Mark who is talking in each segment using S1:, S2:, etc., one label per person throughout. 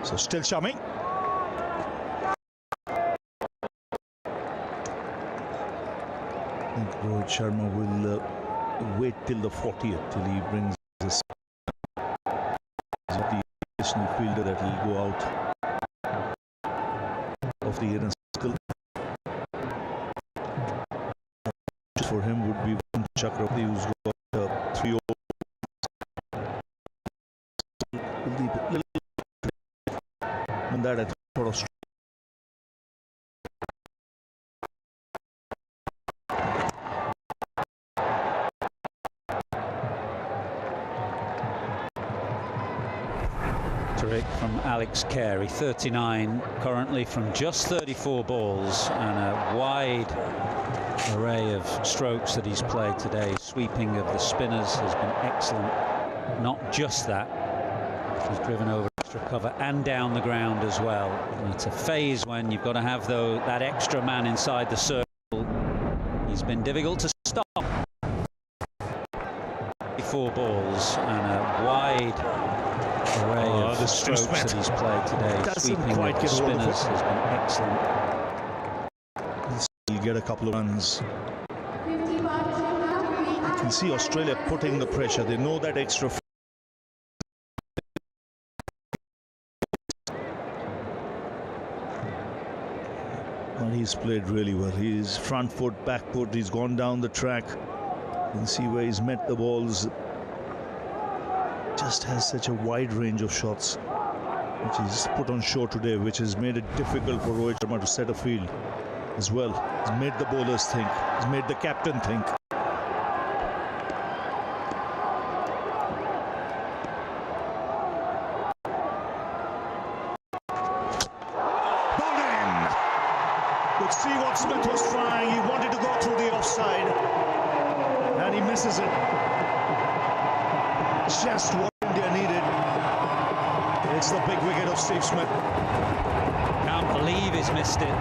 S1: So still Shami. I think Rohit Sharma will wait till the 40th, till he brings this the additional fielder that will go out of the Eden circle. For him would be Chakravarti, who's got 3 overs. And that I thought of.
S2: From Alex Carey, 39 currently from just 34 balls, and a wide array of strokes that he's played today. Sweeping of the spinners has been excellent. Not just that, he's driven over extra cover and down the ground as well. And it's a phase when you've got to have that extra man inside the circle. He's been difficult to stop. 4 balls and a wide array of the strokes that he's played today. Sweeping with the spinners has been excellent.
S1: He'll get a couple of runs. You can see Australia putting the pressure. They know that extra. Well, he's played really well. He's front foot, back foot. He's gone down the track. You can see where he's met the balls. Just has such a wide range of shots, which he's put on show today, which has made it difficult for Rohit Sharma to set a field as well. He's made the bowlers think. He's made the captain think. Bowled in. Could see what Smith was trying. He wanted to go through the offside, and he misses it. Just what India needed. It's the big wicket of Steve Smith.
S2: Can't believe he's missed it.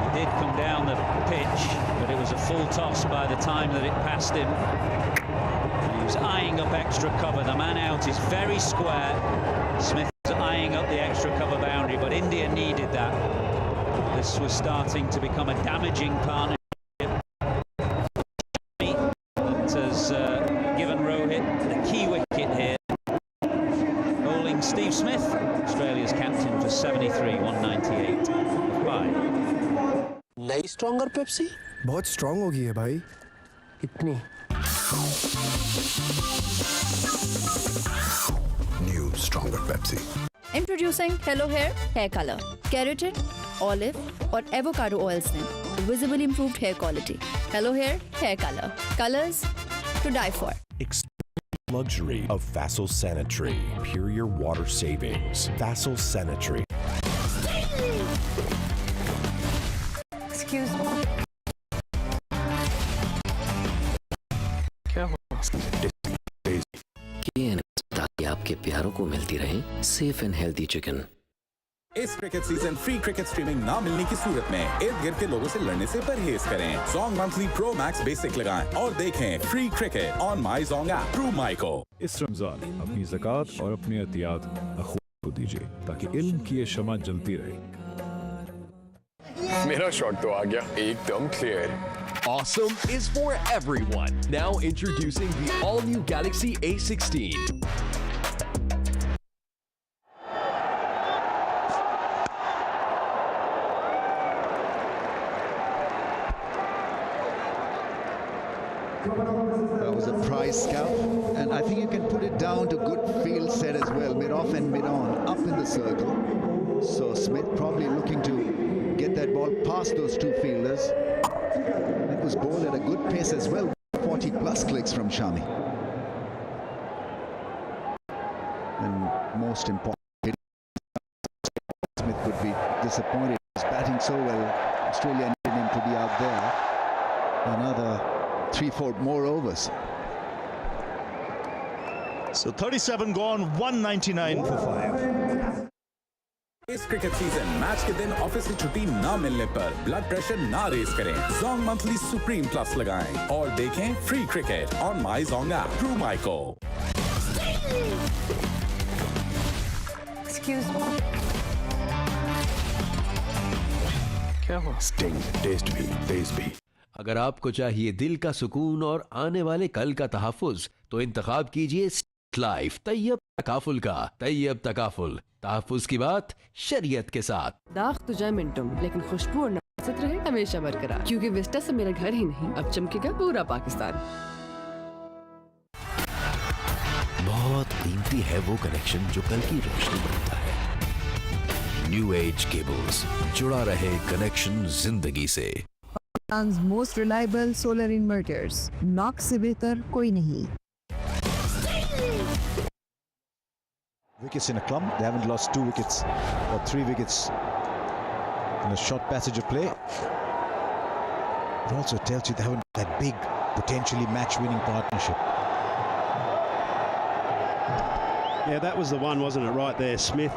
S2: He did come down the pitch, but it was a full toss by the time that it passed him. And he was eyeing up extra cover. The man out is very square. Smith was eyeing up the extra cover boundary, but India needed that. This was starting to become a damaging partnership. That has given Rohit the key wicket here. Bowling Steve Smith, Australia's captain, for 73, 198, 5.
S3: नई stronger Pepsi
S4: बहुत strong हो गई है भाई
S3: कितनी
S4: new stronger Pepsi
S5: Introducing Hello Hair Hair Color. Keratin, olive और avocado oils ने visibly improved hair quality. Hello Hair Hair Color. Colors to die for.
S6: Experience luxury of Facile Sanitary. Superior water savings. Facile Sanitary.
S5: Excuse me.
S3: क्या हुआ
S7: ताकि आपके प्यारों को मिलती रहे सेफ एंड हेल्दी चिकन।
S8: इस cricket season free cricket streaming ना मिलने की सूरत में इर्द गिर्द के लोगों से लड़ने से परहेज करें। Zong monthly pro max basic लगाएं और देखें free cricket on my Zong app through माइको।
S9: इस रमजान अपनी ज़कात और अपनी एहतियात अखूत को दीजिए ताकि इल्म की ये शमा जलती रहे।
S10: मेरा शॉट तो आ गया एकदम clear.
S11: Awesome is for everyone. Now introducing the all-new Galaxy A16.
S12: That was a prize scout, and I think you can put it down to good field set as well, mid-off and mid-on, up in the circle. So Smith probably looking to get that ball past those two fielders. It was bowled at a good pace as well, 40 plus clicks from Shami. And most important, Smith would be disappointed. He's batting so well. Australia needed him to be out there. Another 3-4 more overs.
S1: So 37 gone, 199 for 5.
S8: इस cricket season match के दिन office से छुट्टी ना मिलने पर blood pressure ना race करें। Zong मंथली सुप्रीम प्लस लगाएं और देखें free cricket on my Zong app through माइको।
S3: Excuse me. क्या हुआ?
S4: Sting, taste भी, तेज भी।
S11: अगर आपको चाहिए दिल का सुकून और आने वाले कल का तहफ़्फ़ुज़ तो इंतखाब कीजिए लाइफ तैयब तकाफुल का। तैयब तकाफुल, तहफ़्फ़ुज़ की बात शरीयत के साथ।
S13: दाग तो जाए मिनटों में, लेकिन खुशबू और नफ़ासत रहे हमेशा बरकरार, क्योंकि विस्टा से मेरा घर ही नहीं अब चमकेगा पूरा पाकिस्तान।
S6: बहुत कीमती है वो कनेक्शन जो कल की रोशनी बनता है। न्यू एज केबल्स, जुड़ा रहे कनेक्शन जिंदगी से।
S14: Most reliable solar inverters, knock से बेहतर कोई नहीं।
S1: Wickets in a clump. They haven't lost 2 wickets or 3 wickets in a short passage of play. It also tells you they haven't that big, potentially match-winning partnership.
S15: Yeah, that was the one, wasn't it? Right there, Smith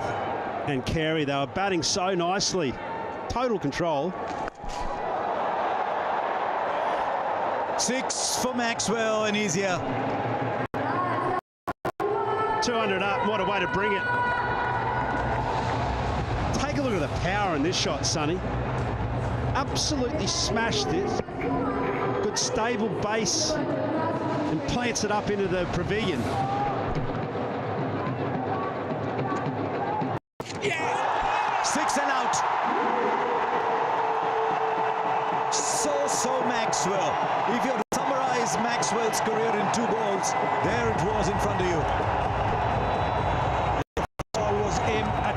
S15: and Carey. They were batting so nicely. Total control.
S1: 6 for Maxwell, and he's here.
S15: 200 up, what a way to bring it. Take a look at the power in this shot, Sonny. Absolutely smashed it. Good stable base and plants it up into the pavilion.
S1: Yes! 6 and out. So Maxwell. If you summarize Maxwell's career in 2 balls, there it was in front of you.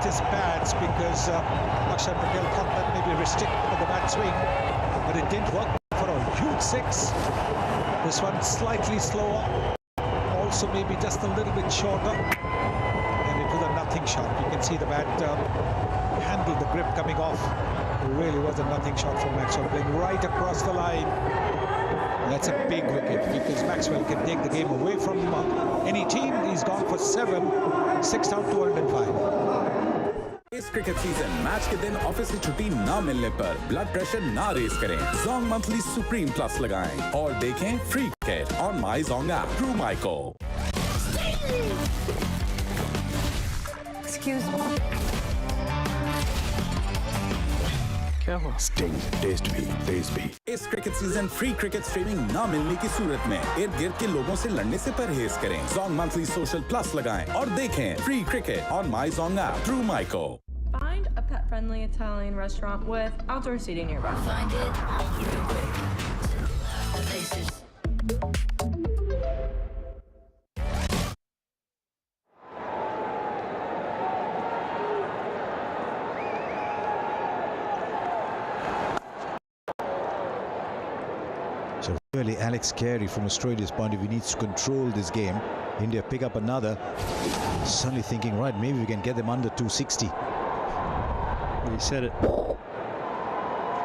S16: His pads because Akshay Patel thought that maybe restricted for the bat swing, but it didn't work for a huge 6. This one slightly slower, also maybe just a little bit shorter, and it was a nothing shot. You can see the bat handled the grip coming off. It really was a nothing shot from Maxwell, playing right across the line. That's a big wicket because Maxwell can take the game away from any team. He's gone for 7, 6 out, 205.
S8: इस cricket season match के दिन office से छुट्टी ना मिलने पर blood pressure ना race करें, जोंग मंथली सुप्रीम प्लस लगाएं और देखें free cricket on my Zong app through माइको।
S3: Excuse me. क्या हुआ?
S4: Sting, taste भी, तेज भी।
S8: इस cricket season free cricket streaming ना मिलने की सूरत में इर्द गिर्द के लोगों से लड़ने से परहेज करें। जोंग मंथली सोशल प्लस लगाएं और देखें free cricket on my Zong app through माइको।
S17: Find a pet-friendly Italian restaurant with outdoor seating nearby. Find it all the way to the places.
S1: So really, Alex Carey, from Australia's point of view, needs to control this game. India pick up another. Suddenly thinking, right, maybe we can get them under 260.
S15: He said it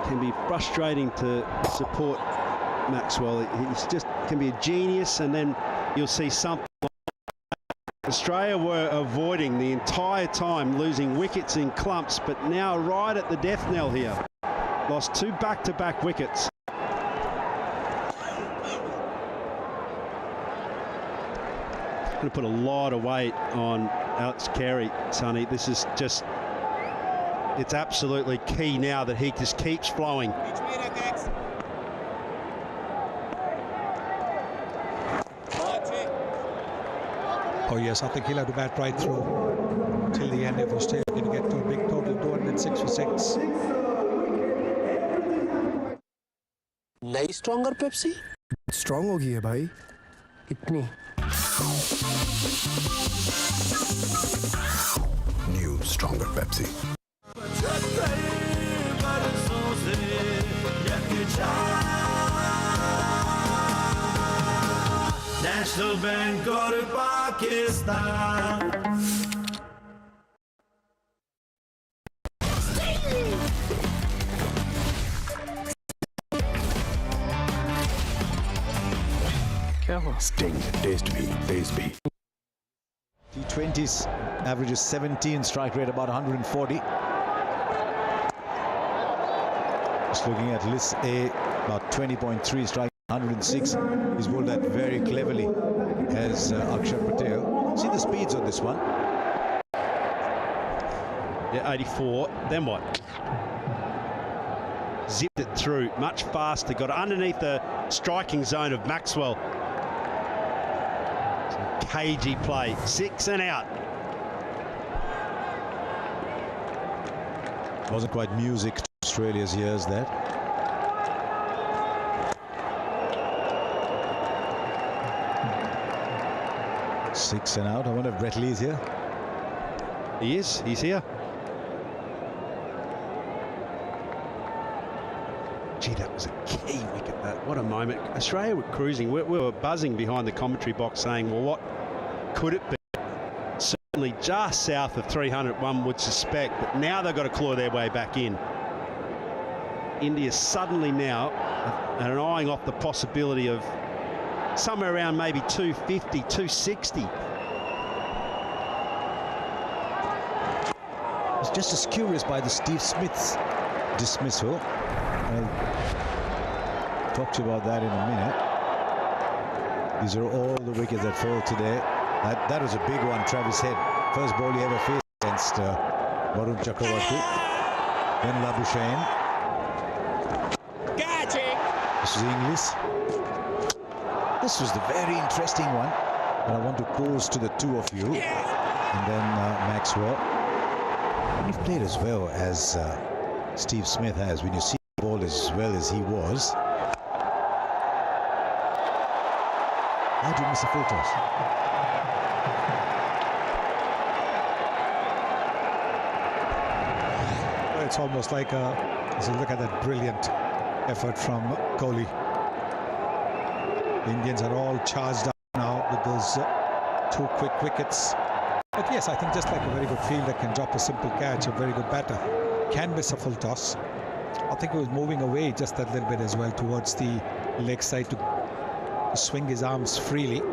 S15: can be frustrating to support Maxwell. He's just can be a genius, and then you'll see something. Australia were avoiding the entire time, losing wickets in clumps, but now right at the death knell here. Lost 2 back-to-back wickets. Going to put a lot of weight on Alex Carey, Sonny. This is just, it's absolutely key now that he just keeps flowing.
S16: Oh yes, I think he'll have to bat right through till the end if Australia can get to a big total 206 for 6.
S3: नई stronger Pepsi
S4: strong हो गई है भाई।
S3: कितनी?
S4: New stronger Pepsi.
S18: National bank और पाकिस्तान।
S3: क्या हुआ?
S4: Sting, taste भी, तेज भी।
S1: T20s averages 17, strike rate about 140. Just looking at list A, about 20.3, strike 106. He's bowled that very cleverly as Akshay Patel. See the speeds on this one.
S15: Yeah, 84. Then what? Zipped it through much faster. Got underneath the striking zone of Maxwell. Some cagey play. 6 and out.
S1: Wasn't quite music to Australia's ears, that. Six and out. I wonder if Brett Lee's here.
S15: He is. He's here. Gee, that was a key wicket. That. What a moment. Australia were cruising. We were buzzing behind the commentary box saying, well, what could it be? Certainly just south of 300, one would suspect. But now they've got to claw their way back in. India suddenly now are eyeing off the possibility of somewhere around maybe 250, 260.
S1: I was just as curious by the Steve Smith's dismissal. I'll talk to you about that in a minute. These are all the wickets that fall today. That was a big one, Travis Head. First ball he ever faced against Varun Chakravarti. Then Labuschagne. This was Inglis. This was the very interesting one that I want to pose to the two of you. And then Maxwell. He played as well as Steve Smith has. When you see the ball as well as he was. How do you miss a full toss?
S16: It's almost like as you look at that brilliant effort from Kohli. The Indians are all charged up now with those 2 quick wickets. But yes, I think just like a very good fielder can drop a simple catch, a very good batter can miss a full toss. I think he was moving away just that little bit as well towards the leg side to swing his arms freely.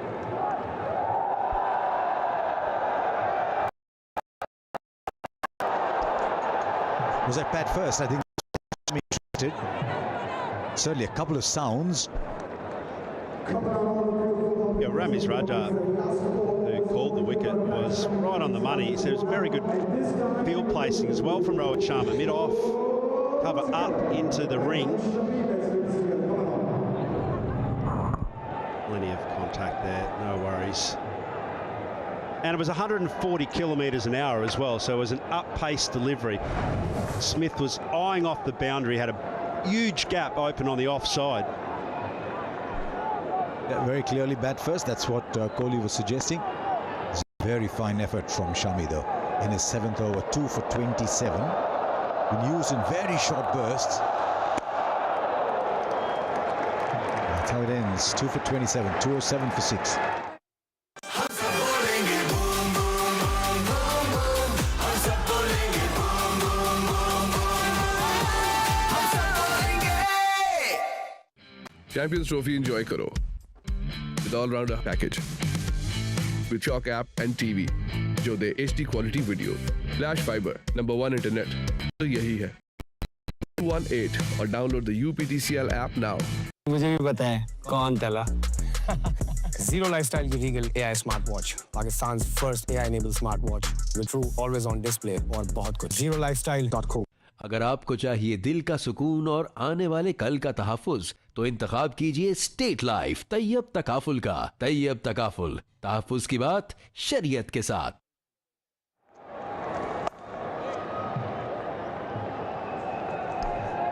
S1: Was that Pat first? I think certainly a couple of sounds.
S15: Yeah, Ramiz Raja, who called the wicket, was right on the money. He said it was very good field placing as well from Rohit Sharma. Mid-off, cover up into the ring. Plenty of contact there, no worries. And it was 140 kilometres an hour as well, so it was an up-pace delivery. Smith was eyeing off the boundary, had a huge gap open on the offside.
S1: Yeah, very clearly bat first. That's what Kohli was suggesting. It's a very fine effort from Shami though. In his 7th over, 2 for 27. Been used in very short bursts. That's how it ends. 2 for 27, 207 for 6.
S19: Champions Trophy enjoy karo with all-rounder package with Chalk app and TV जो दे HD quality video, flash fiber, #1 internet. तो यही है 218 और download the UPTCL app now.
S20: मुझे भी पता है कौन तला Zero Lifestyle की legal AI smartwatch Pakistan first AI enabled smartwatch with true always on display और बहुत कुछ zerolifestyle.co.
S11: अगर आपको चाहिए दिल का सुकून और आने वाले कल का तहफ़्फ़ुज़ तो इंतखाब कीजिए स्टेट लाइफ तैयब तकाफुल का। तैयब तकाफुल, तहफ़्फ़ुज़ की बात शरीयत के साथ।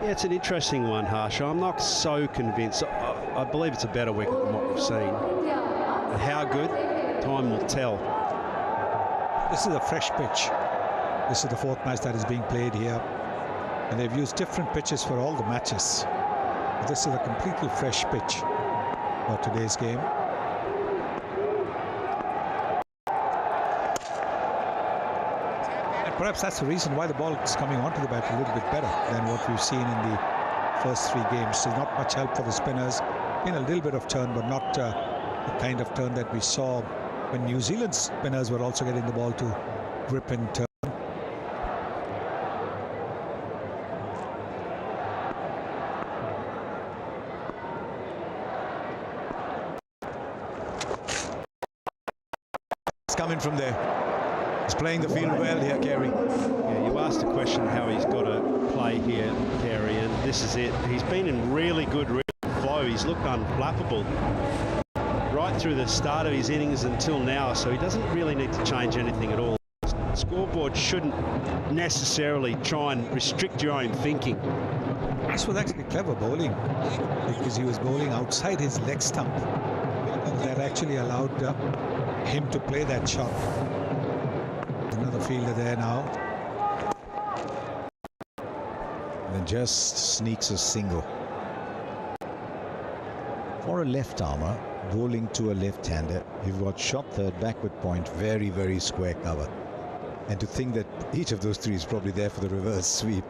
S15: Yeah, it's an interesting one, Harsha. I'm not so convinced. I believe it's a better wicket than what we've seen. But how good? Time will tell.
S16: This is a fresh pitch. This is the 4th match that is being played here. And they've used different pitches for all the matches. This is a completely fresh pitch for today's game. And perhaps that's the reason why the ball is coming onto the bat a little bit better than what we've seen in the first 3 games. So not much help for the spinners. Been a little bit of turn, but not the kind of turn that we saw when New Zealand's spinners were also getting the ball to grip and turn.
S1: Coming from there. He's playing the field well here, Carey.
S15: Yeah, you asked the question how he's got to play here, Carey, and this is it. He's been in really good flow. He's looked unflappable right through the start of his innings until now, so he doesn't really need to change anything at all. The scoreboard shouldn't necessarily try and restrict your own thinking.
S16: This was actually clever bowling because he was bowling outside his leg stump. That actually allowed him to play that shot. Another fielder there now.
S1: And then just sneaks a single. For a left armour, bowling to a left-hander, you've got shot third, backward point, very, very square cover. And to think that each of those three is probably there for the reverse sweep.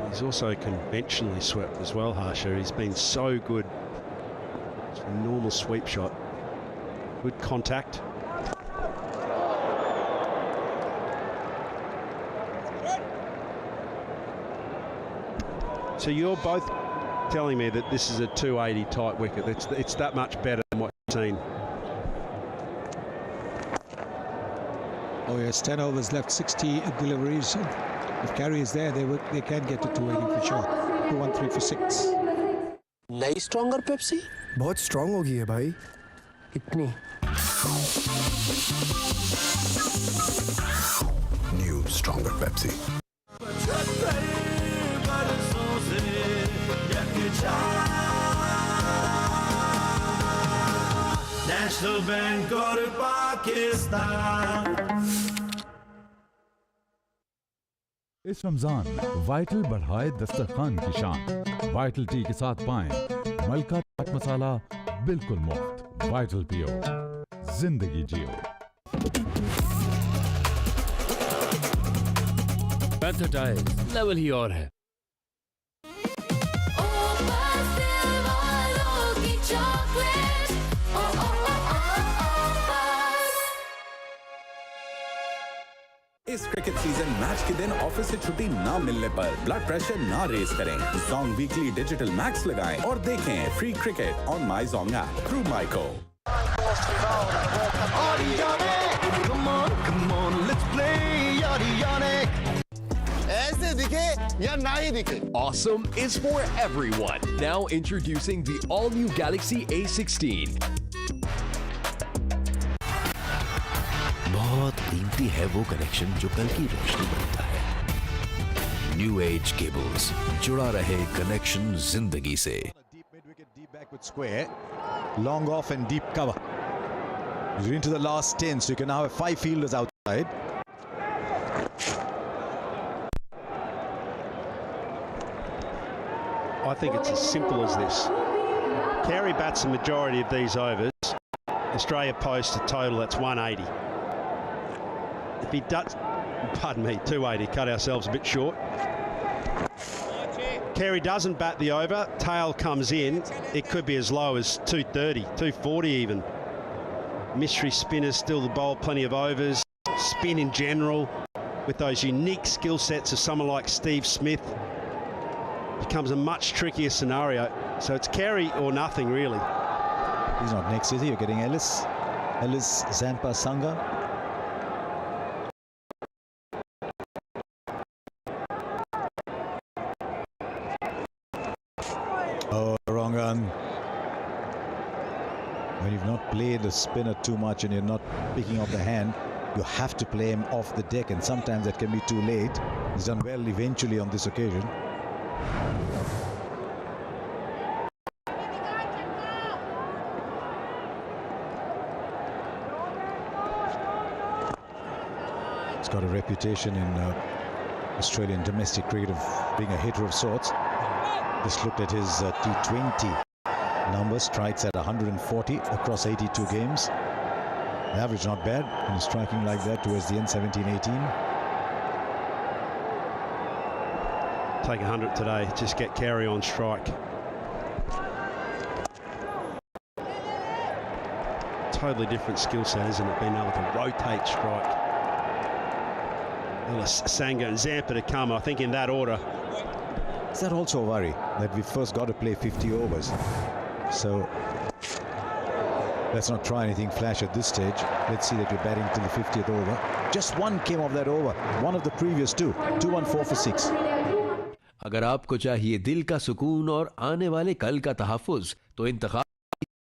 S15: He's also conventionally swept as well, Harsha. He's been so good. It's a normal sweep shot. Good contact. So you're both telling me that this is a 280 type wicket. It's that much better than what you've seen.
S16: Oh yes, 10 overs left, 60 deliveries. If Carey is there, they can get to 280 for sure. 213 for 6.
S3: नई stronger Pepsi
S4: बहुत strong हो गई है भाई.
S3: कितनी?
S4: New stronger Pepsi.
S18: National Bank और पाकिस्तान.
S9: इस Ramzan vital बढ़ाए दस्तरखान की शान. वाइटल टी के साथ पाएं मलका चाट मसाला बिल्कुल मुफ्त. वाइटल पियो, जिंदगी जियो.
S11: पैंथेटाइज लेवल ही और है.
S8: इस क्रिकेट सीजन मैच के दिन ऑफिस से छुट्टी ना मिलने पर ब्लड प्रेशर ना रेस करें. Zong वीकली डिजिटल मैक्स लगाएं और देखें free cricket on my Zong app through माइको.
S21: ऐसे दिखे या ना ही दिखे.
S6: Awesome is for everyone. Now introducing the all-new Galaxy A16. बहुत कीमती है वो कनेक्शन जो कल की रोशनी बनता है. न्यू एज केबल्स, जुड़ा रहे कनेक्शन जिंदगी से.
S1: Square, long off and deep cover. You're into the last 10, so you can now have 5 fielders outside.
S15: I think it's as simple as this. Carey bats the majority of these overs. Australia posts a total that's 180. If he does, pardon me, 280, cut ourselves a bit short. Carey doesn't bat the over, tail comes in, it could be as low as 230, 240 even. Mystery spinners still the bowl, plenty of overs. Spin in general, with those unique skill sets of someone like Steve Smith, becomes a much trickier scenario. So it's Carey or nothing, really.
S1: He's not next, is he? You're getting Ellis, Zampa, Sangha. Oh, wrong run. When you've not played a spinner too much and you're not picking up the hand, you have to play him off the deck, and sometimes that can be too late. He's done well eventually on this occasion. He's got a reputation in Australian domestic cricket of being a hitter of sorts. Just looked at his T20 numbers, strikes at 140 across 82 games. The average not bad, and striking like that towards the end, 17-18.
S15: Take 100 today, just get Carey on strike. Totally different skill set, isn't it? Being able to rotate strike. Sangha and Zampa to come, I think, in that order.
S1: Is that also a worry, that we first got to play 50 overs? So Let's not try anything flash at this stage. Let's see that you're batting till the 50th over. Just one came off that over. One of the previous two. 2-1-4 for 6.
S11: अगर आपको चाहिए दिल का सुकून और आने वाले कल का तहफ़्फ़ुज़ तो इंतखाब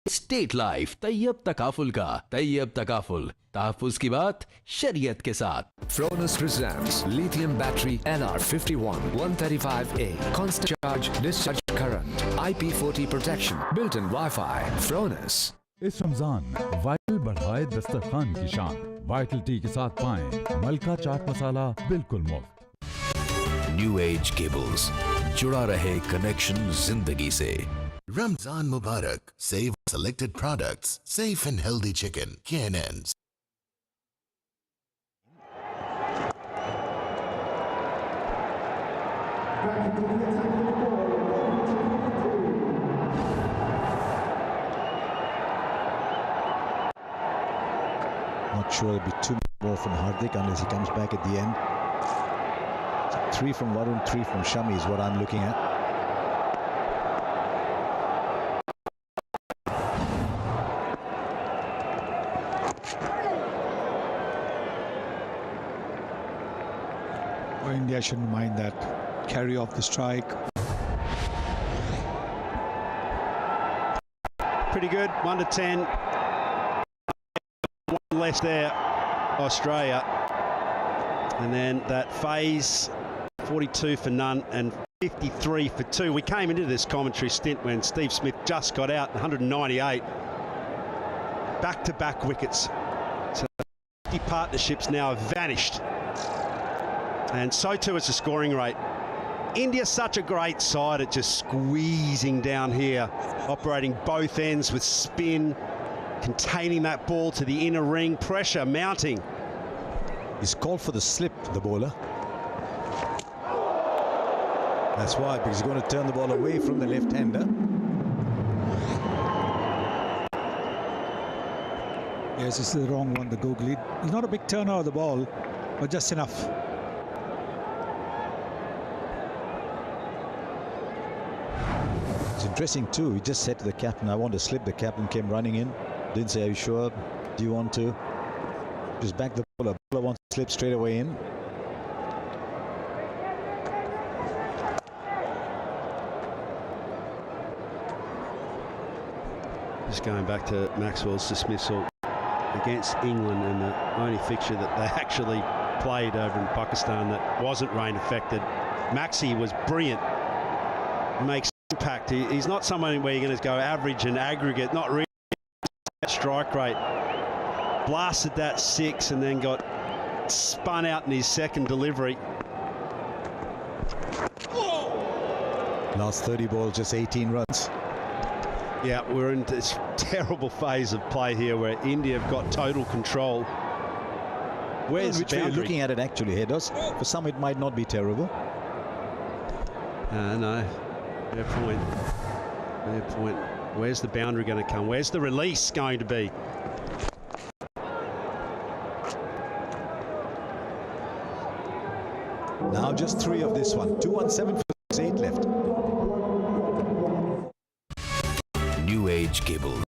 S11: स्टेट लाइफ तैयब तकाफुल का। तैयब तकाफुल, तहफ़्फ़ुज़ की बात शरीयत के साथ।
S6: Fronus presents lithium battery LR51 135A. Constant charge, discharge current, IP40 protection, built-in Wi-Fi. Fronus.
S9: इस रमजान वाइटल बढ़ाए दस्तरखान की शान। वाइटल टी के साथ पाएं मलका चाट मसाला बिल्कुल मुफ्त।
S6: न्यू एज केबल्स, जुड़ा रहे कनेक्शन जिंदगी से।
S2: Ramzan Mubarak. Save selected products. Safe and healthy chicken. K&N's.
S1: Not sure there'll be two more from Hardik unless he comes back at the end. So 3 from Varun, 3 from Shami is what I'm looking at.
S16: Well, India shouldn't mind that. Carry off the strike.
S15: Pretty good, 1 to 10. One less there, Australia. And then that phase, 42 for none and 53 for 2. We came into this commentary stint when Steve Smith just got out, 198. Back-to-back wickets. So 50 partnerships now have vanished. And so too is the scoring rate. India's such a great side at just squeezing down here, operating both ends with spin, containing that ball to the inner ring, pressure mounting.
S1: He's called for the slip, the bowler. That's why, because he's going to turn the ball away from the left-hander.
S16: Yes, this is the wrong one, the googly. It's not a big turnover of the ball, but just enough.
S1: It's interesting too. He just said to the captain, I want to slip. The captain came running in. Didn't say, are you sure? Do you want to? Just back the bowler. Bowler wants to slip straight away in.
S15: Just going back to Maxwell's dismissal against England and the only fixture that they actually played over in Pakistan that wasn't rain affected. Maxi was brilliant. Makes impact. He's not someone where you're going to go average and aggregate, not really. Strike rate. Blasted that 6 and then got spun out in his second delivery.
S1: Last 30 balls, just 18 runs.
S15: Yeah, we're in this terrible phase of play here where India have got total control. Where's
S1: which
S15: the boundary?
S1: way you're looking at it actually, Hedos. For some it might not be terrible.
S15: No, fair point. Fair point. Where's the boundary going to come? Where's the release going to be?
S1: Now just 3 of this one. 2-1-7 for 8 left.
S6: New age cable,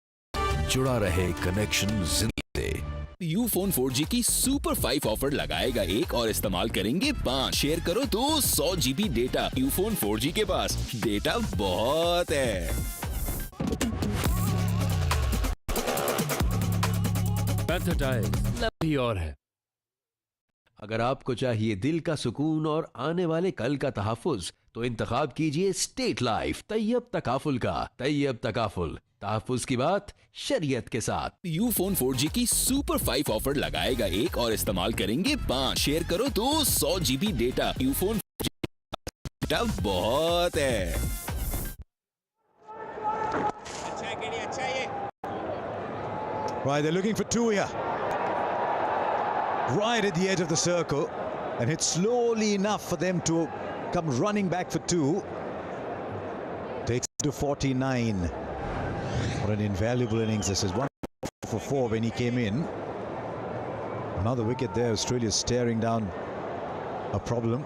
S6: जुड़ा रहे connection जिंदगी से।
S22: Ufone 4G की super 5 offer लगाएगा 1 और इस्तेमाल करेंगे 5। Share करो तो 100 GB डेटा। यूफोन 4G के पास डेटा बहुत है।
S11: भी और है। अगर आपको चाहिए दिल का सुकून और आने वाले कल का तहफ़्फ़ुज़ तो इंतखाब कीजिए स्टेट लाइफ तैयब तकाफुल का। तैयब तकाफुल, तहफ़्फ़ुज़ की बात शरीयत के साथ।
S22: यूफोन 4G की सुपर 5 ऑफर लगाएगा 1 और इस्तेमाल करेंगे 5। शेयर करो तो 100 GB data. Ufone 4G data बहुत है।
S1: Right, they're looking for 2 here. Right at the edge of the circle, and it's slowly enough for them to come running back for 2. Takes it to 49. What an invaluable innings this is. 1 for 4 when he came in. Another wicket there. Australia staring down a problem.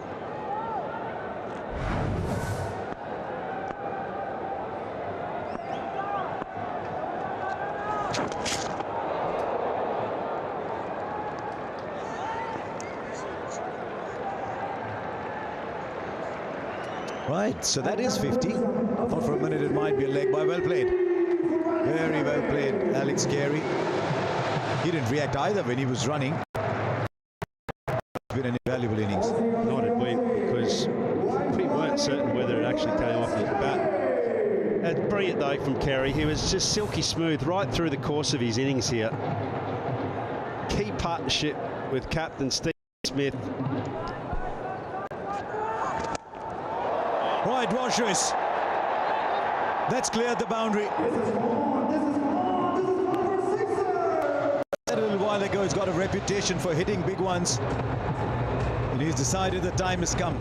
S1: Right, so that is 50. I thought for a minute it might be a leg by. Well played. Very well played, Alex Carey. He didn't react either when he was running. It's been an invaluable innings.
S15: Not did we, because we weren't certain whether it actually came off his bat. That's brilliant though from Carey. He was just silky smooth right through the course of his innings here. Key partnership with captain Steve Smith.
S1: Right, Washes. That's cleared the boundary. A little while ago, he's got a reputation for hitting big ones. And he's decided the time has come.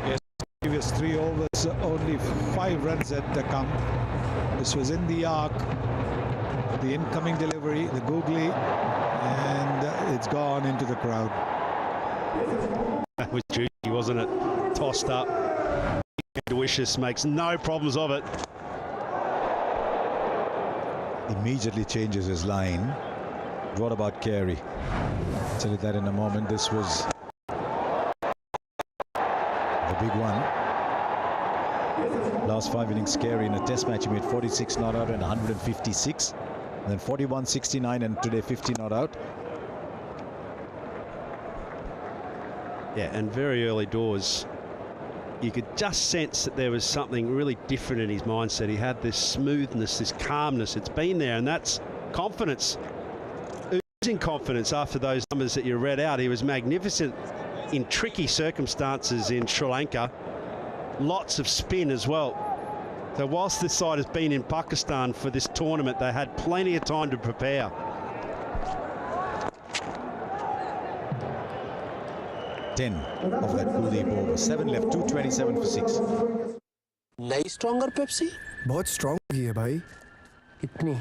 S16: Yes, previous 3 overs, only 5 runs had come. This was in the arc. The incoming delivery, the googly, and it's gone into the crowd.
S15: That was juicy, wasn't it? Tossed up. Wishes makes no problems of it.
S1: Immediately changes his line. What about Carey? I'll tell you that in a moment. This was the big one. Last 5 innings, Carey in a test match, he made 46 not out and 156. And then 41, 69 and today 50 not out.
S15: Yeah, and very early doors, you could just sense that there was something really different in his mindset. He had this smoothness, this calmness. It's been there, and that's confidence. Oozing confidence after those numbers that you read out. He was magnificent in tricky circumstances in Sri Lanka. Lots of spin as well. So whilst this side has been in Pakistan for this tournament, they had plenty of time to prepare.
S1: Ten of that Kuldeep over. 7 left, 227 for 6.
S3: नई stronger Pepsi
S4: बहुत strong होगी है भाई
S3: कितनी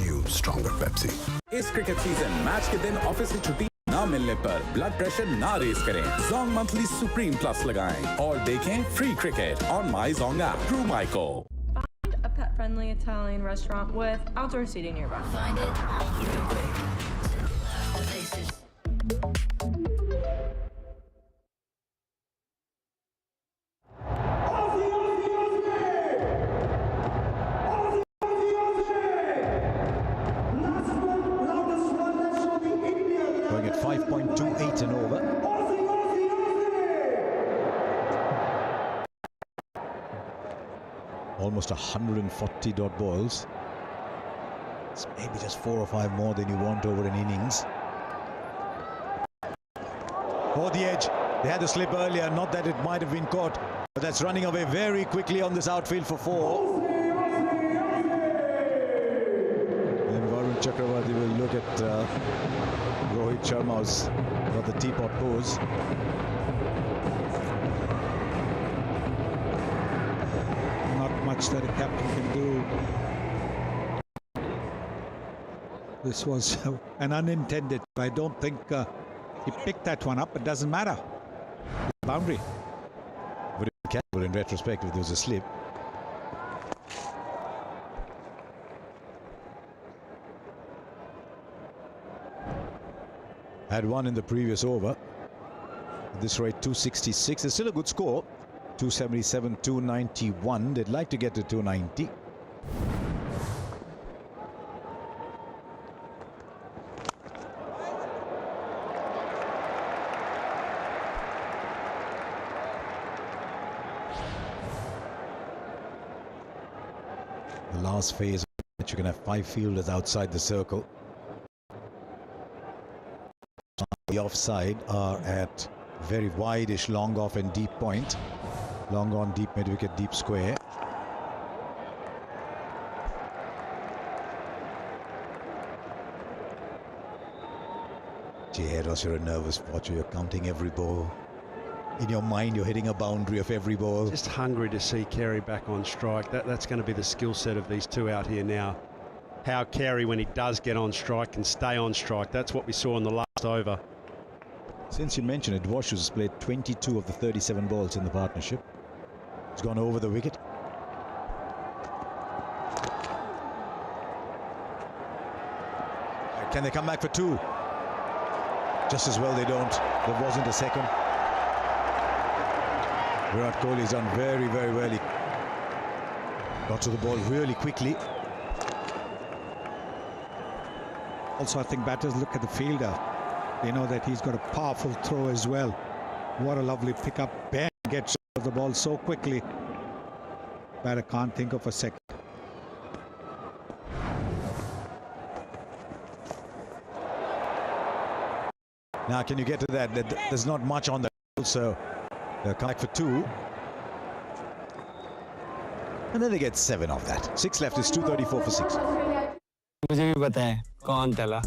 S4: new stronger Pepsi
S8: इस cricket season match के दिन office से छुट्टी ना मिलने पर ब्लड प्रेशर ना रेस करें, जोंग मंथली सुप्रीम प्लस लगाएं और देखें free cricket on my Zong app through माइको.
S17: Find a pet-friendly Italian restaurant with outdoor seating nearby. Find it.
S1: Going at 5.28 and over. Almost 140 dot balls. It's maybe just 4 or 5 more than you want over an innings. For the edge. They had the slip earlier, not that it might have been caught, but that's running away very quickly on this outfield for 4. And Varun Chakravarti will look at Rohit Sharma's got the teapot pose.
S16: Not much that a captain can do. This was an unintended. I don't think he picked that one up. It doesn't matter. Boundary.
S1: Would have been catchable in retrospect if there was a slip. Had one in the previous over. At this rate, 266. It's still a good score. 277, 291. They'd like to get to 290. The last phase, you can have 5 fielders outside the circle. The offside are at very wide-ish long off and deep point. Long on, deep mid-wicket, deep square. Gee, Ross, you're a nervous watcher. You're counting every ball. In your mind, you're hitting a boundary of every ball.
S15: Just hungry to see Carey back on strike. That's going to be the skill set of these two out here now. How Carey, when he does get on strike, can stay on strike. That's what we saw in the last over.
S1: Since you mentioned it, Wash has played 22 of the 37 balls in the partnership. He's gone over the wicket. Can they come back for 2? Just as well they don't. There wasn't a second. Virat Kohli's done very, very well. He got to the ball really quickly.
S16: Also, I think batters look at the fielder. They know that he's got a powerful throw as well. What a lovely pickup. Bang, gets the ball so quickly. Batter can't think of a second.
S1: Now, can you get to that? There's not much on the so they'll come back for 2. And then they get 7 of that. 6 left is 234 for 6.
S20: मुझे भी पता है कौन तला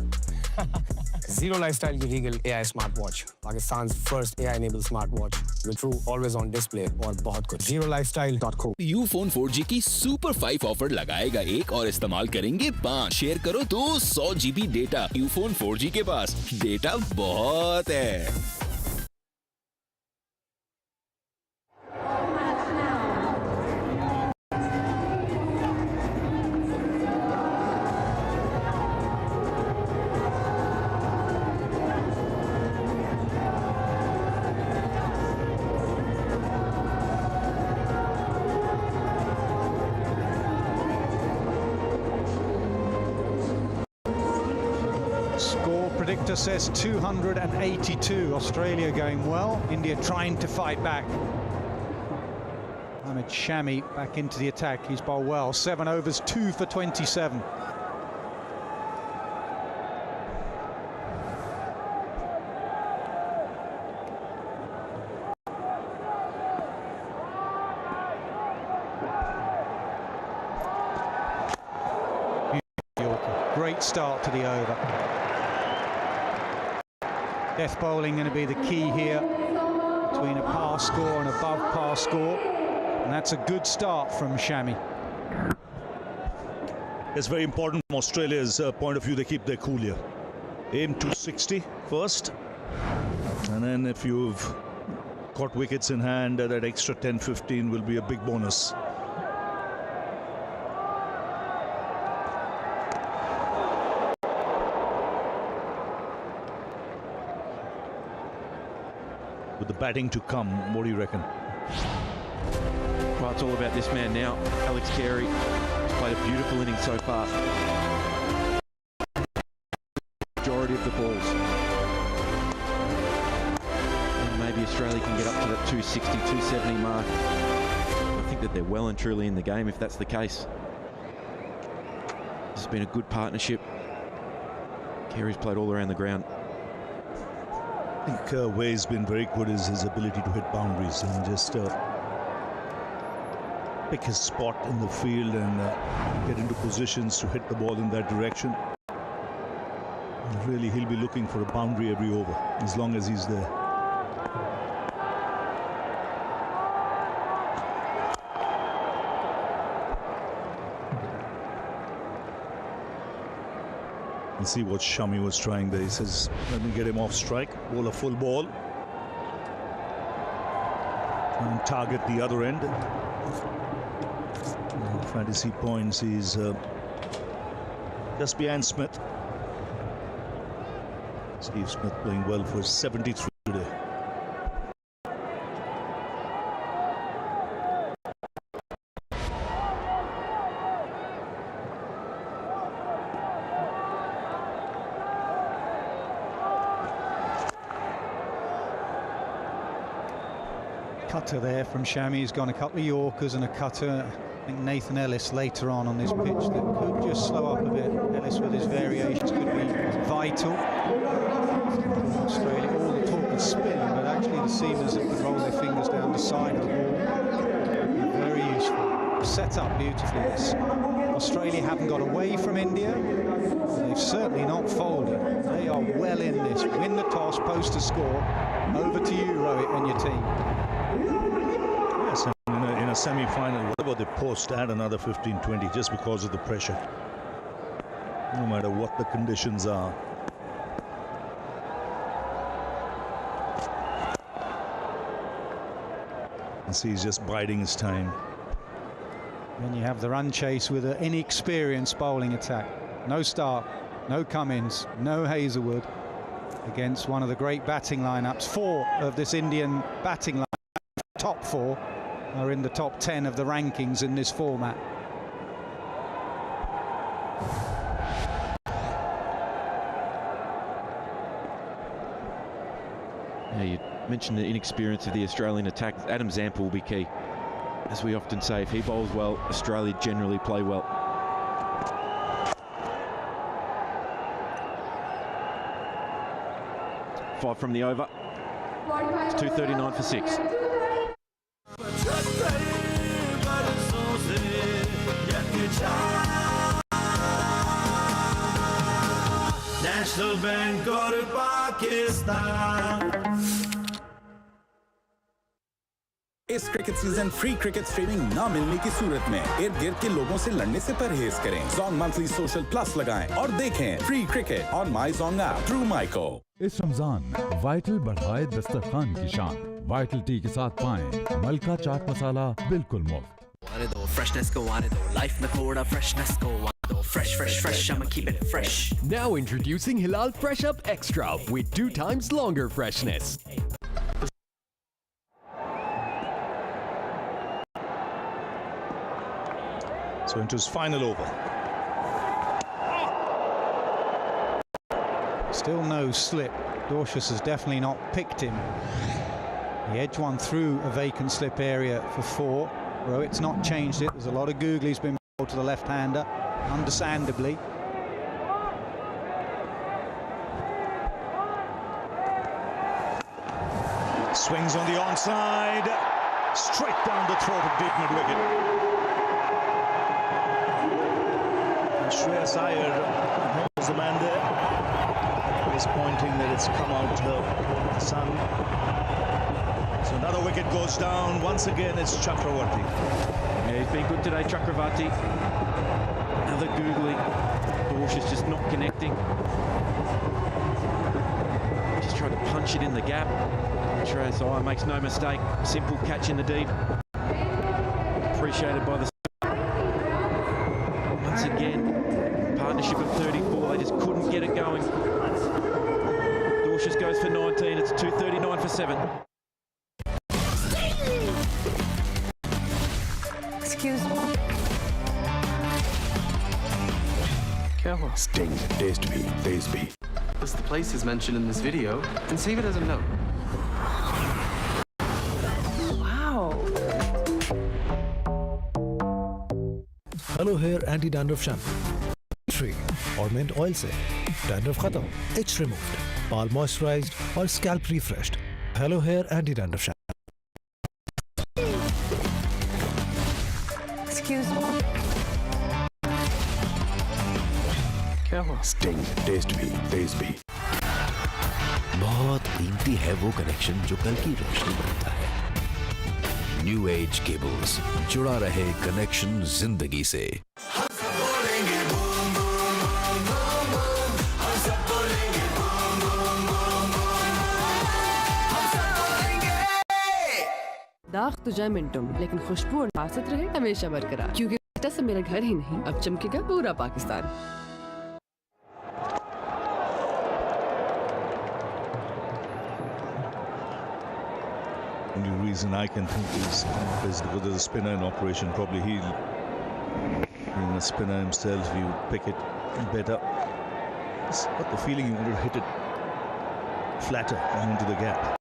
S20: Zero Lifestyle की legal AI smartwatch Pakistan's first AI enabled smartwatch with true always on display और बहुत कुछ zerolifestyle.co
S22: यूफोन 4G की सुपर 5 ऑफर लगाएगा 1 और इस्तेमाल करेंगे 5 शेयर करो तो 100 GB डेटा यूफोन 4G के पास डेटा बहुत है
S16: Predictor says 282. Australia going well. India trying to fight back. Ahmed Shami back into the attack. He's bowled well. 7 overs, 2 for 27. Great start to the over. Death bowling going to be the key here between a par score and above par score, and that's a good start from Shami.
S5: It's very important from Australia's point of view. They keep their cool here. Aim 260 first, and then if you've got wickets in hand, that extra 10-15 will be a big bonus. With the batting to come, what do you reckon?
S7: Well, it's all about this man now, Alex Carey. He's played a beautiful innings so far. Majority of the balls. And maybe Australia can get up to that 260, 270 mark. I think that they're well and truly in the game if that's the case. It's been a good partnership. Carey's played all around the ground.
S5: I think where he's been very good is his ability to hit boundaries and just pick his spot in the field and get into positions to hit the ball in that direction. And really, he'll be looking for a boundary every over as long as he's there. And see what Shami was trying there. He says, let me get him off strike, bowl a full ball, and target the other end. Fantasy points, he's just behind Smith. Steve Smith playing well for 73 today.
S16: Cutter there from Shami. He's gone a couple of Yorkers and a cutter. I think Nathan Ellis later on this pitch that could just slow up a bit. Ellis with his variations could be vital. Australia, all the talk of spin, but actually the seamers that can roll their fingers down the side of the ball. Very useful. Set up beautifully. Australia haven't got away from India. They've certainly not folded. They are well in this. Win the toss, post a score. Over to you, Rohit, and your team.
S5: Yes, in a semi-final, whatever they post, add another 15-20 just because of the pressure. No matter what the conditions are. And see, he's just biding his time.
S16: Then you have the run chase with an inexperienced bowling attack. No start, no Cummins, no Hazelwood.
S10: against one of the great batting lineups. 4 of this Indian batting lineup, top 4, are in the top 10 of the rankings in this format.
S7: Yeah, you mentioned the inexperience of the Australian attack. Adam Zampa will be key. As we often say, if he bowls well, Australia generally play well. Five from the over. It's 2:39 for 6.
S18: National Bank और पाकिस्तान।
S8: इस cricket season free cricket streaming ना मिलने की सूरत में इर्द गिर्द के लोगों से लड़ने से परहेज करें। Zong मंथली सोशल प्लस लगाएं और देखें free cricket on my Zong app through माइको।
S9: इस रमजान वाइटल बढ़ाए दस्तरखान की शान। वाइटल टी के साथ पाएं मलका चाट मसाला बिल्कुल मुफ्त।
S12: Freshness go on it though. Life na koda freshness go on though. Fresh, fresh, fresh. I'ma keep it fresh.
S23: Now introducing Hilal Fresh Up Extra with 2 times longer freshness.
S5: So into his final over.
S10: Still no slip. Dorcius has definitely not picked him. He edged one through a vacant slip area for 4. Rohit's not changed it. There's a lot of googlies been bowled to the left-hander, understandably.
S5: Swings on the onside, straight down the throat of deep mid-wicket. Shreyas Iyer is the man there. He's pointing that it's come out the sun. So another wicket goes down. Once again, it's Chakravarti.
S7: Yeah, he's been good today, Chakravarti. Another googly. Dorcius just not connecting. Just tried to punch it in the gap. Shreyas Iyer makes no mistake. Simple catch in the deep. Appreciated by the... Once again, partnership of 34. They just couldn't get it going. Dorcius goes for 19. It's 2:39 for 7.
S13: Excuse me.
S4: Careful. Sting, taste me, taste me.
S3: As the place is mentioned in this video, then save it as a note.
S13: Wow.
S24: Hello hair anti dandruff shampoo tree और mint oil से dandruff खत्म, itch removed, बाल moisturised और scalp refreshed. Hello hair anti dandruff shampoo.
S13: Excuse me.
S3: Careful.
S4: Sting, taste me, taste me.
S6: बहुत कीमती है वो connection जो कल की रोशनी बनता है। न्यू एज केबल्स, जुड़ा रहे कनेक्शन जिंदगी से।
S13: दाग तो जाए मिनटों में, लेकिन खुशबू और नफासत रहे हमेशा बरकरार, क्योंकि बेटा से मेरा घर ही नहीं, अब चमकेगा पूरा Pakistan.
S5: Only reason I can think is because there's a spinner in operation. Probably he'll, being a spinner himself, he would pick it better. Just got the feeling he wanted to hit it flatter and into the gap.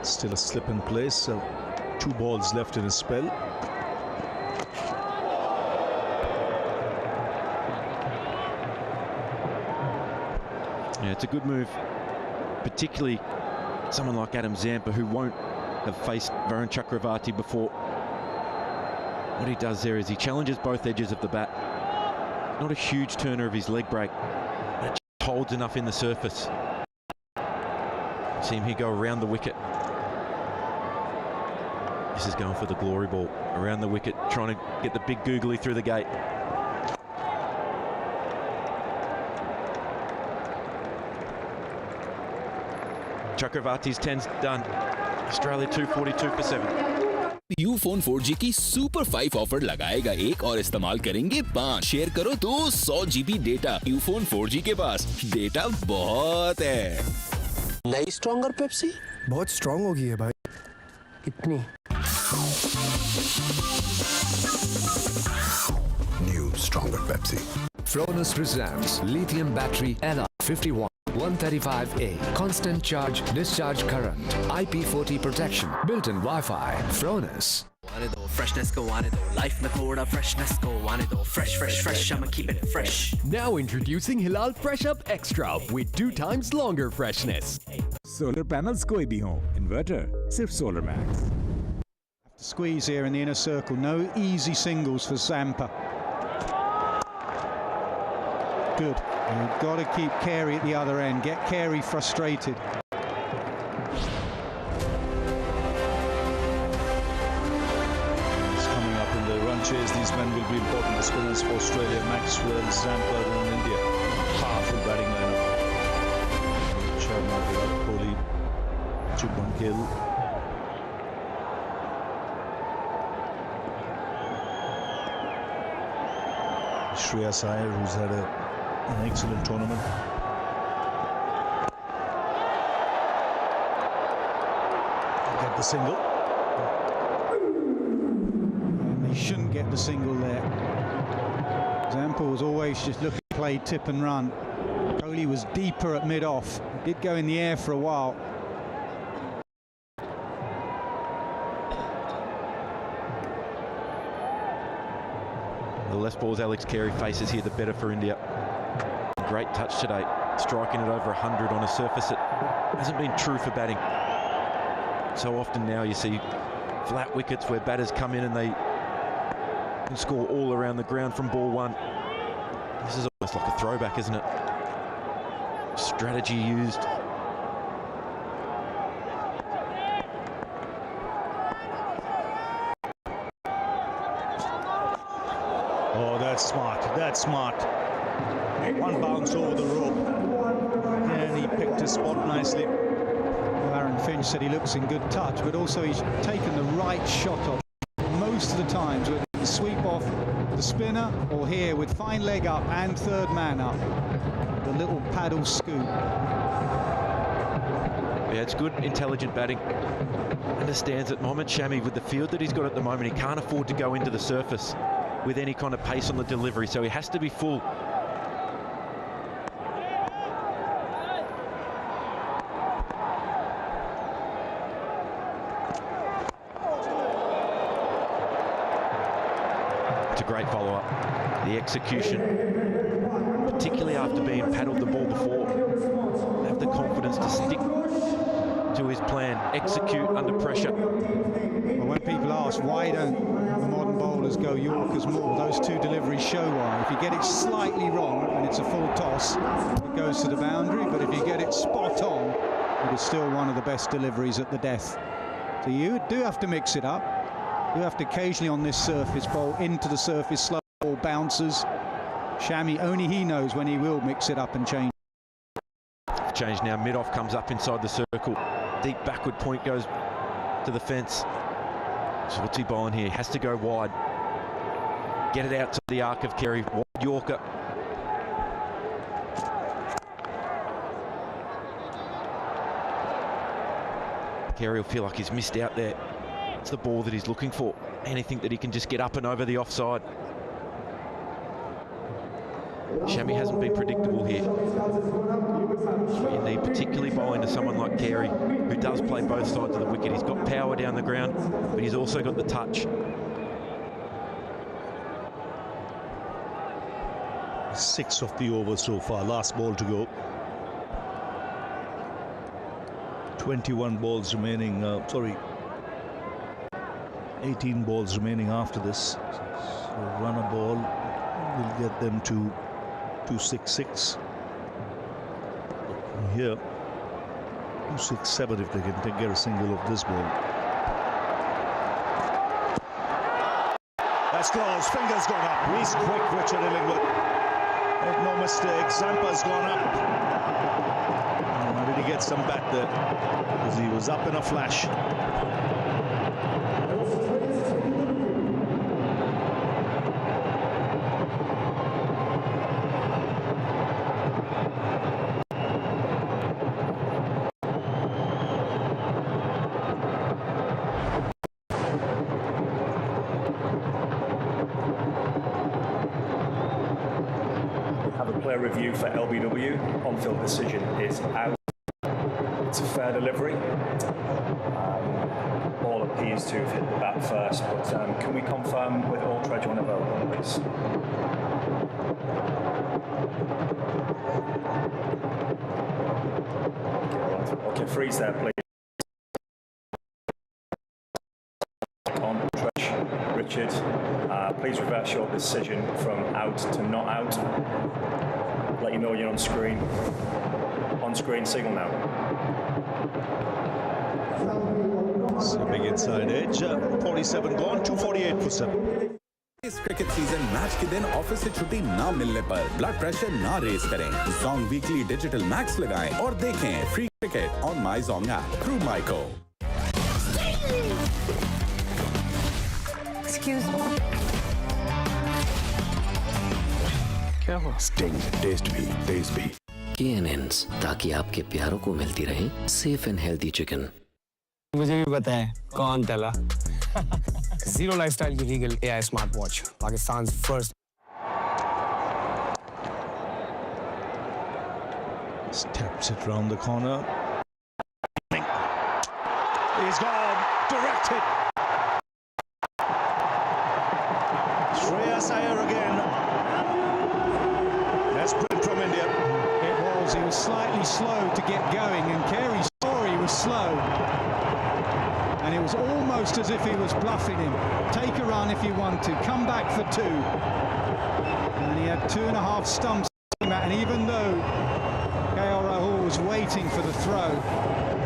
S5: Still a slip in place, so 2 balls left in his spell.
S7: Yeah, it's a good move, particularly someone like Adam Zampa, who won't have faced Varun Chakravarti before. What he does there is he challenges both edges of the bat. Not a huge turner of his leg break, but it just holds enough in the surface. See him here go around the wicket. This is going for the glory ball. Around the wicket, trying to get the big googly through the gate. Chakravarti's 10's done. Australia 242 for 7.
S22: Ufone 4G की super 5 offer लगाएगा एक और इस्तेमाल करेंगे 5। Share करो तो 100 GB data. Ufone 4G के पास data बहुत है।
S2: नई स्ट्रॉन्गर पेप्सी बहुत स्ट्रॉन्ग हो गई है भाई। कितनी?
S23: New stronger Pepsi.
S14: Fronus presents lithium battery LR51 135A. Constant charge, discharge current. IP40 protection. Built-in Wi-Fi. Fronus.
S12: आने दो freshness को आने दो life में थोड़ा freshness को आने दो fresh I'ma keep it fresh.
S23: Now introducing Hilal Fresh Up Extra with 2 times longer freshness.
S19: Solar panels कोई भी हो, inverter सिर्फ Solar Max.
S10: Squeeze here in the inner circle. No easy singles for Zampa. Good. You've got to keep Carey at the other end. Get Carey frustrated.
S5: It's coming up in the run chase. These men will be important. The spinners for Australia, Maxwell, Zampa and India. Powerful batting lineup. Sharma, Virat Kohli, Shubman Gill. Shreyas Iyer, who's had an excellent tournament. Get the single.
S10: And they shouldn't get the single there. Zampa was always just looking to play tip and run. Kohli was deeper at mid-off. Did go in the air for a while.
S7: The less balls Alex Carey faces here, the better for India. Great touch today, striking it over 100 on a surface that hasn't been true for batting. So often now you see flat wickets where batters come in and they can score all around the ground from ball one. This is almost like a throwback, isn't it? Strategy used.
S5: Oh, that's smart. That's smart. One bounce over the rope. And he picked his spot nicely.
S10: Well, Aaron Finch said he looks in good touch, but also he's taken the right shot off most of the times, with the sweep off the spinner or here with fine leg up and third man up. The little paddle scoop.
S7: Yeah, it's good, intelligent batting. Understands that Mohammad Shami, with the field that he's got at the moment, he can't afford to go into the surface with any kind of pace on the delivery, so he has to be full. It's a great follow-up. The execution, particularly after being paddled the ball before, have the confidence to stick to his plan, execute under pressure.
S10: Well, when people ask why don't the modern bowlers go Yorkers more, those two deliveries show why. If you get it slightly wrong and it's a full toss, it goes to the boundary, but if you get it spot on, it is still one of the best deliveries at the death. So you do have to mix it up. You have to occasionally on this surface bowl into the surface, slow ball bounces. Shami, only he knows when he will mix it up and change.
S7: Change now, mid-off comes up inside the circle. Deep backward point goes to the fence. So what's he bowling here? Has to go wide. Get it out to the arc of Carey. Wide Yorker. Carey will feel like he's missed out there. It's the ball that he's looking for. Anything that he can just get up and over the offside. Shami hasn't been predictable here. What you need, particularly bowling to someone like Carey, who does play both sides of the wicket. He's got power down the ground, but he's also got the touch.
S5: 6 of the over so far. Last ball to go. 21 balls remaining. 18 balls remaining after this. So run a ball will get them to 266. Here, 267 if they can get a single of this ball. That's close. Fingers gone up. He's quick, Richard Illingworth. Make no mistake. Zampa's gone up. How did he get some bat there? Because he was up in a flash.
S11: Review for LBW. On-field decision is out. It's a fair delivery. Ball appears to have hit the bat first, but can we confirm with all Trudge on available, please? Okay, freeze there, please. On Trudge, Richard, please reverse your decision from out to not out. Let you know you're on screen. On screen signal now.
S5: Big inside edge. 47 gone. 248 for 7.
S8: इस cricket season match के दिन office से छुट्टी ना मिलने पर blood pressure ना race करें। जोंग वीकली डिजिटल मैक्स लगाएं और देखें free cricket on my Zong app through माइको।
S13: Excuse me.
S23: क्या हुआ?
S4: Sting, taste भी, taste भी।
S6: KNNs, ताकि आपके प्यारों को मिलती रहे सेफ एंड हेल्दी चिकन।
S20: मुझे भी पता है कौन तला। Zero Lifestyle की legal AI smart watch, Pakistan first.
S5: Steps it round the corner. He's gone. Directed. Shreyas Iyer again. That's sprint from India.
S10: It was. He was slightly slow to get going, and Carey saw he was slow. And it was almost as if he was bluffing him. Take a run if you want to. Come back for two. And he had 2.5 stumps. And even though KL Rahul was waiting for the throw,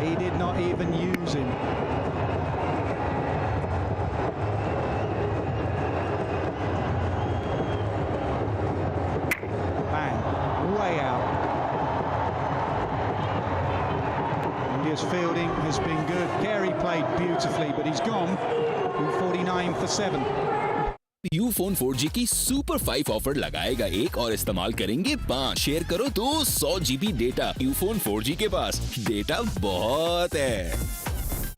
S10: he did not even use him. Bang. Way out. India's fielding has been good. Carey played beautifully, but he's gone. 49 for 7.
S22: Ufone 4G की super 5 offer लगाएगा एक और इस्तेमाल करेंगे 5। Share करो तो 100 GB data. Ufone 4G के पास data बहुत है।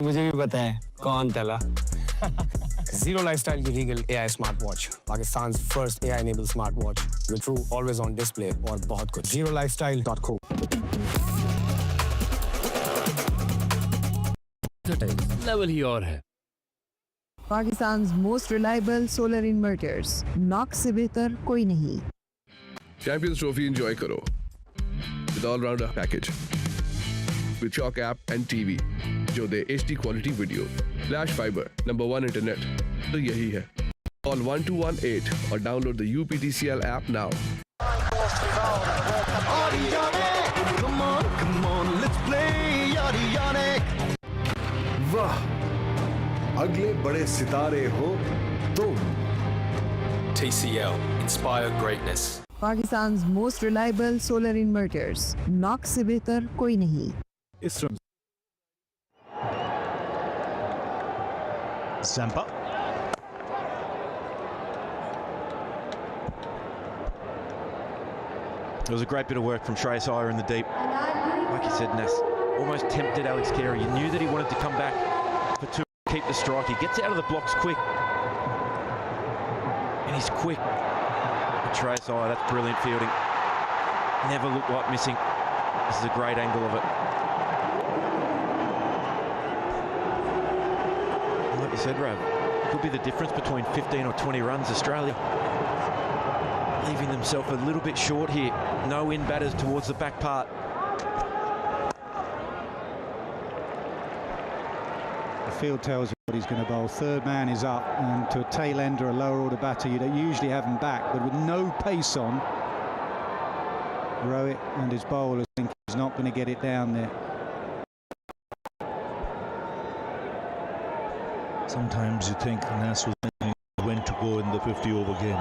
S20: मुझे भी पता है कौन तला। Zero Lifestyle की legal AI smart watch, Pakistan first AI enabled smart watch with true always on display और बहुत कुछ। ZeroLifestyle.co।
S23: लेवल ही और है।
S15: Pakistan's most reliable solar inverters. Knox से बेहतर कोई नहीं।
S17: Champions Trophy enjoy करो with all-rounder package with Chalk app and TV जो दे HD quality video, flash fiber, #1 internet तो यही है। Call 1218 और download the UPTCL app now.
S9: वाह, अगले बड़े सितारे हो तुम।
S3: TCL, inspire greatness.
S15: Pakistan's most reliable solar inverters. Knox से बेहतर कोई नहीं।
S5: Zampa.
S7: It was a great bit of work from Shreyas Iyer in the deep. Like you said, Nas, almost tempted Alex Carey. You knew that he wanted to come back for two, keep the strike. He gets out of the blocks quick. And he's quick. But Shreyas Iyer, that's brilliant fielding. Never looked like missing. This is a great angle of it. Like you said, Rav, could be the difference between 15 or 20 runs. Australia leaving themselves a little bit short here. No in batters towards the back part.
S5: The
S10: field tells you what he's going to bowl. Third man is up, and to a tail ender, a lower order batter, you don't usually have him back, but with no pace on, Rohit and his bowlers think he's not going to get it down there.
S5: Sometimes you think Nas was when to go in the 50-over game.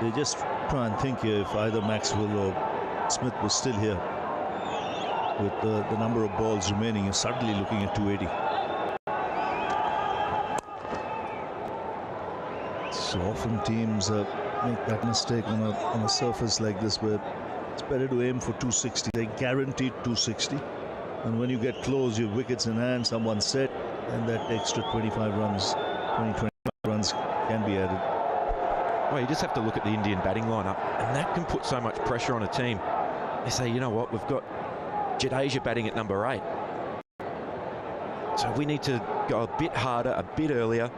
S5: They just try and think here if either Maxwell or Smith was still here. With the number of balls remaining, you're suddenly looking at 280. So often teams make that mistake on a surface like this, where it's better to aim for 260. They guaranteed 260, and when you get close, you have wickets in hand, someone's set, and that extra 25 runs, 20-25 runs can be added.
S7: Well, you just have to look at the Indian batting lineup, and that can put so much pressure on a team. They say, you know what, we've got Jadeja batting at number 8. So we need to go a bit harder, a bit earlier.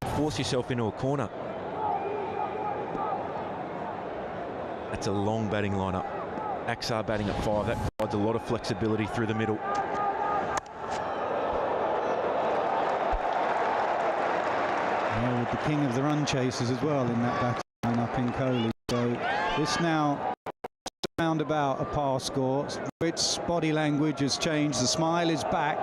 S7: You force yourself into a corner. That's a long batting lineup. Axar batting at 5. That provides a lot of flexibility through the middle.
S10: Yeah, with the king of the run chasers as well in that batting lineup in Kohli. So this now roundabout a par score. Its body language has changed. The smile is back.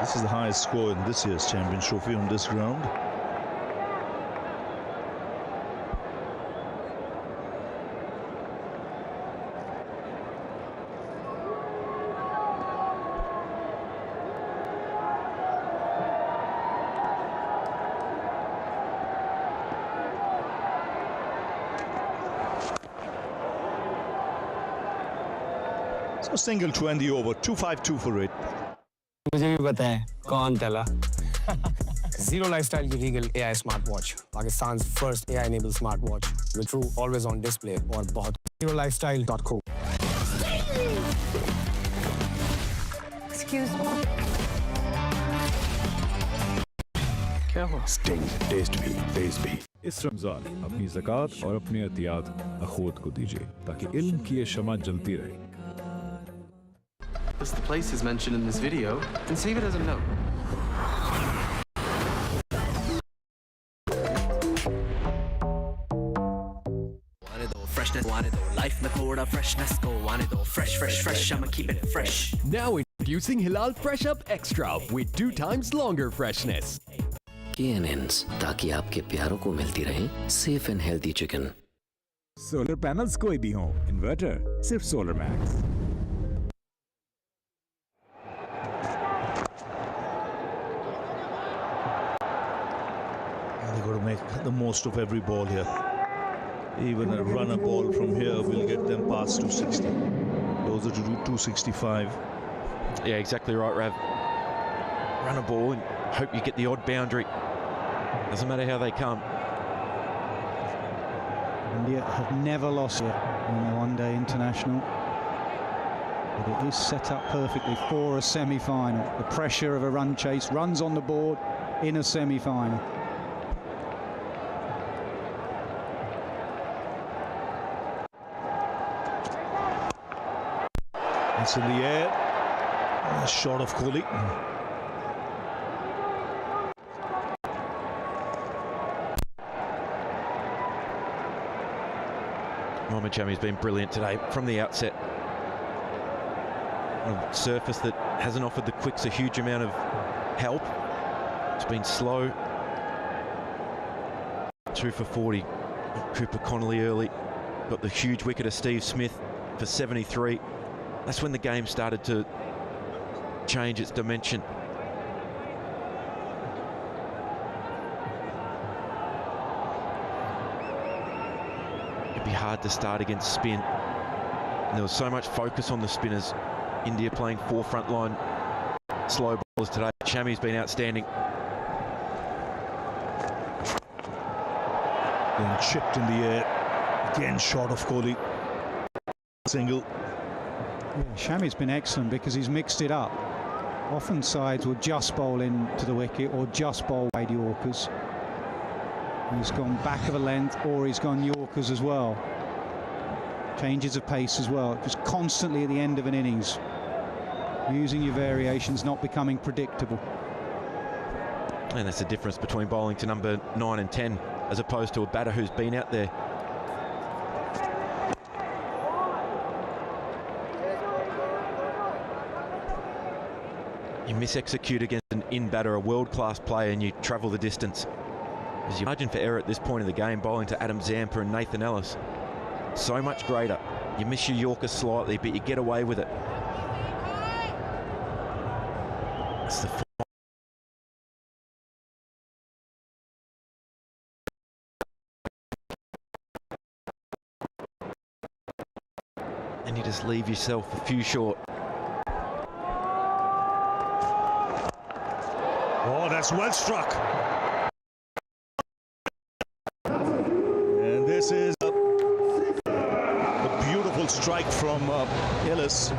S5: This is the highest score in this year's Champions Trophy on this ground. So single to end the over, 252 for it.
S20: मुझे भी पता है कौन तला Zero Lifestyle की legal AI smartwatch Pakistan's first AI enabled smartwatch with true always on display और बहुत zerolifestyle.co
S15: Excuse me.
S20: क्या हुआ
S19: Sting, taste भी, taste भी. इस रमजान अपनी ज़कात और अपनी अतियात अखूत को दीजिए ताकि इल्म की ये शमा जलती रहे.
S3: List the places mentioned in this video and save it as a note.
S12: Freshness, want it though. Life में थोड़ा freshness को want it though. Fresh, fresh, fresh. I'ma keep it fresh.
S23: Now introducing Hilal Fresh Up Extra with 2 times longer freshness.
S6: KNNs, ताकि आपके प्यारों को मिलती रहे safe and healthy chicken.
S19: Solar panels कोई भी हो, इन्वर्टर सिर्फ solar max.
S5: They've got to make the most of every ball here. Even a runner ball from here will get them past 260. Closer to 265.
S7: Yeah, exactly right, Rav. Run a ball and hope you get the odd boundary. Doesn't matter how they come.
S10: India have never lost yet in a one-day international. But it is set up perfectly for a semi-final. The pressure of a run chase, runs on the board in a semi-final.
S5: It's in the air. A shot of Kohli.
S7: Mohammad Shami's been brilliant today from the outset. On a surface that hasn't offered the quicks a huge amount of help. It's been slow. 2 for 40. Cooper Connolly early. Got the huge wicket of Steve Smith for 73. That's when the game started to change its dimension. It'd be hard to start against spin. And there was so much focus on the spinners. India playing 4 frontline slow bowlers today. Shami's been outstanding.
S5: Then chipped in the air. Again, shot of Kohli. Single.
S10: Yeah, Shami's been excellent because he's mixed it up. Often sides will just bowl into the wicket or just bowl wide Yorkers. He's gone back of a length or he's gone Yorkers as well. Changes of pace as well, just constantly at the end of an innings. Using your variations, not becoming predictable.
S7: And that's the difference between bowling to number 9 and 10 as opposed to a batter who's been out there. You mis-execute against an in-batter, a world-class player, and you travel the distance. As your margin for error at this point of the game, bowling to Adam Zampa and Nathan Ellis, so much greater. You miss your Yorker slightly, but you get away with it. That's the and you just leave yourself a few short.
S5: Oh, that's well struck. And this is a beautiful strike from Ellis.